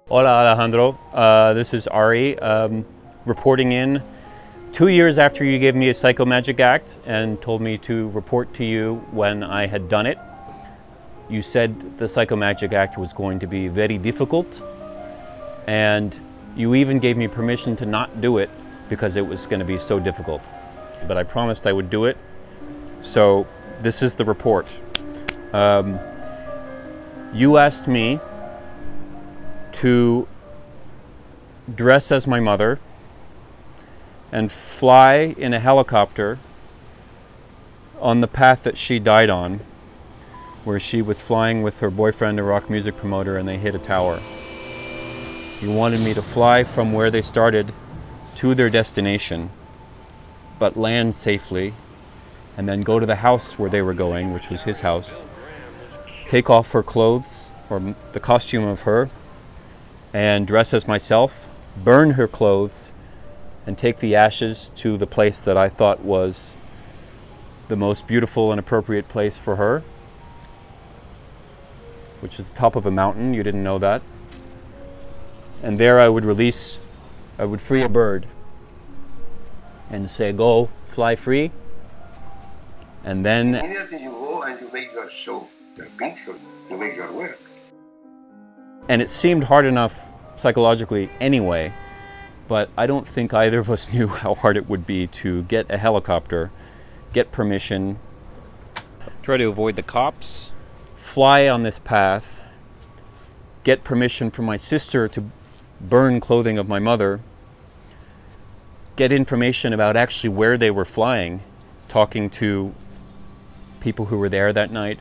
Hola Alejandro, this is Ari, reporting in 2 years after you gave me a Psychomagic act and told me to report to you when I had done it. You said the Psychomagic act was going to be very difficult, and you even gave me permission to not do it because it was going to be so difficult. But I promised I would do it, so this is the report. You asked me to dress as my mother and fly in a helicopter on the path that she died on, where she was flying with her boyfriend, a rock music promoter, and they hit a tower. You wanted me to fly from where they started to their destination, but land safely, and then go to the house where they were going, which was his house, take off her clothes, or the costume of her, and dress as myself, burn her clothes, and take the ashes to the place that I thought was the most beautiful and appropriate place for her, which is the top of a mountain. You didn't know that. And there I would free a bird and say, go, fly free. And then immediately you go and you make your show, your picture, you make your work. And it seemed hard enough psychologically anyway, but I don't think either of us knew how hard it would be to get a helicopter, get permission, try to avoid the cops, fly on this path, get permission from my sister to burn clothing of my mother, get information about actually where they were flying, talking to people who were there that night.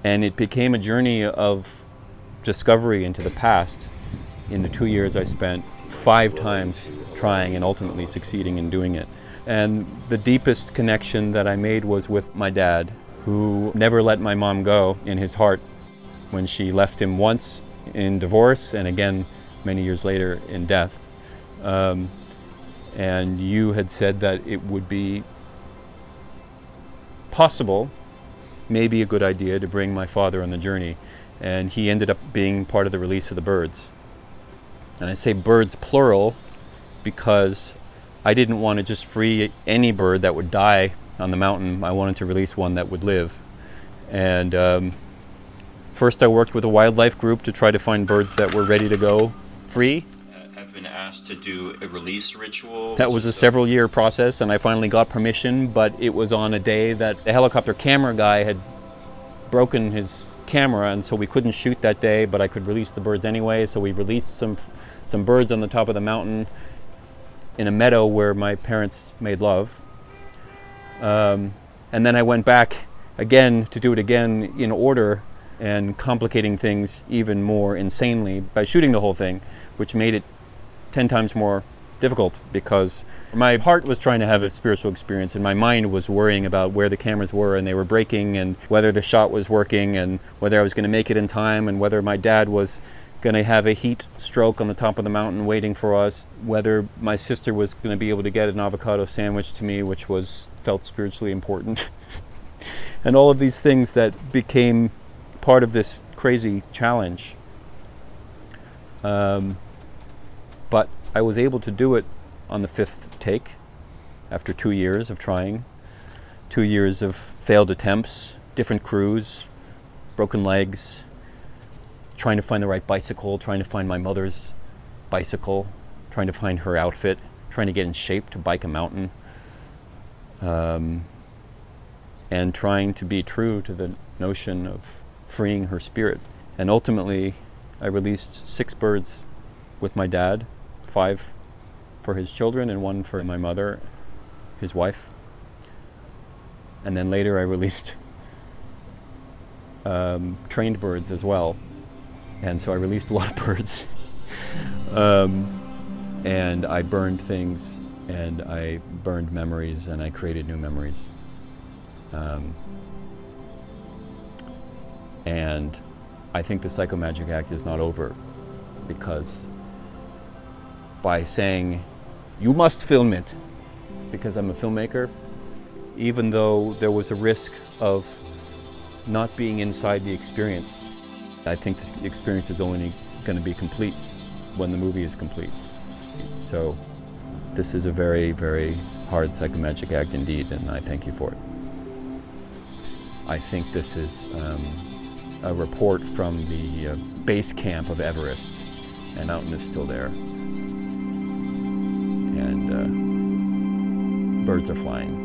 And it became a journey of discovery into the past in the 2 years I spent 5 times trying and ultimately succeeding in doing it. And the deepest connection that I made was with my dad, who never let my mom go in his heart when she left him once in divorce and again many years later in death. And you had said that it would be possible, maybe a good idea, to bring my father on the journey. And he ended up being part of the release of the birds. And I say birds plural because I didn't want to just free any bird that would die on the mountain. I wanted to release one that would live. And first I worked with a wildlife group to try to find birds that were ready to go free. I've been asked to do a release ritual. That was a several-year process, and I finally got permission, but it was on a day that the helicopter camera guy had broken his camera, and so we couldn't shoot that day, but I could release the birds anyway. So we released some birds on the top of the mountain in a meadow where my parents made love. And then I went back again to do it again in order and complicating things even more insanely by shooting the whole thing, which made it 10 times more difficult because my heart was trying to have a spiritual experience and my mind was worrying about where the cameras were and they were breaking and whether the shot was working and whether I was going to make it in time and whether my dad was going to have a heat stroke on the top of the mountain waiting for us, whether my sister was going to be able to get an avocado sandwich to me, which felt spiritually important. And all of these things that became part of this crazy challenge. But I was able to do it on the 5th take after 2 years of trying, 2 years of failed attempts, different crews, broken legs, trying to find the right bicycle, trying to find my mother's bicycle, trying to find her outfit, trying to get in shape to bike a mountain, and trying to be true to the notion of freeing her spirit. And ultimately, I released 6 birds with my dad, 5 for his children and 1 for my mother, his wife. And then later I released trained birds as well. And so I released a lot of birds. And I burned things, and I burned memories, and I created new memories. And I think the Psychomagic act is not over, because by saying, you must film it, because I'm a filmmaker, even though there was a risk of not being inside the experience, I think the experience is only going to be complete when the movie is complete. So this is a very, very hard psychomagic act indeed, and I thank you for it. I think this is a report from the base camp of Everest, and Mountain is still there, and birds are flying.